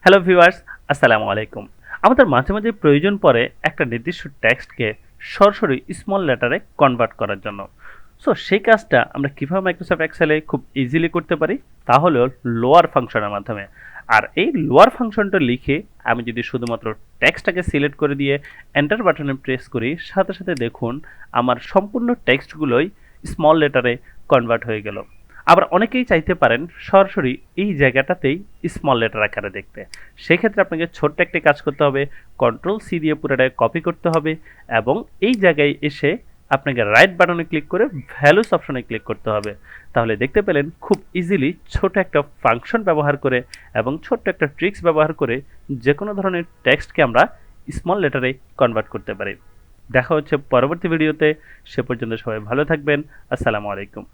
Hello viewers, আসসালামু আলাইকুম। আমাদের মাঝে মাঝে প্রয়োজন পড়ে একটা নির্দিষ্ট টেক্সটকে সরাসরি স্মল লেটারে কনভার্ট করার জন্য। সো সেই কাজটা আমরা কিভাবে মাইক্রোসফট এক্সেলে খুব ইজিলি করতে পারি, তা হলো লোয়ার ফাংশনের মাধ্যমে। আর এই লোয়ার ফাংশনটা লিখে আমি যদি শুধুমাত্র টেক্সটটাকে সিলেক্ট করে দিয়ে এন্টার বাটনে প্রেস করি, সাথে সাথে দেখুন আমার সম্পূর্ণ টেক্সটগুলোই স্মল লেটারে কনভার্ট হয়ে গেল। আবার অনেকেই চাইতে পারেন সরাসরি এই জায়গাটাতেই স্মল লেটার আকারে দেখতে। সেক্ষেত্রে আপনাকে ছোট্ট একটি কাজ করতে হবে, কন্ট্রোল সি দিয়ে পুরোটাকে কপি করতে হবে এবং এই জায়গায় এসে আপনাকে রাইট বাটনে ক্লিক করে ভ্যালুস অপশনে ক্লিক করতে হবে। তাহলে দেখতে পেলেন খুব ইজিলি ছোট একটা ফাংশন ব্যবহার করে এবং ছোট্ট একটা ট্রিক্স ব্যবহার করে যে কোনো ধরনের টেক্সটকে আমরা স্মল লেটারে কনভার্ট করতে পারি। দেখা হচ্ছে পরবর্তী ভিডিওতে। সে পর্যন্ত সবাই ভালো থাকবেন। আসসালামু আলাইকুম।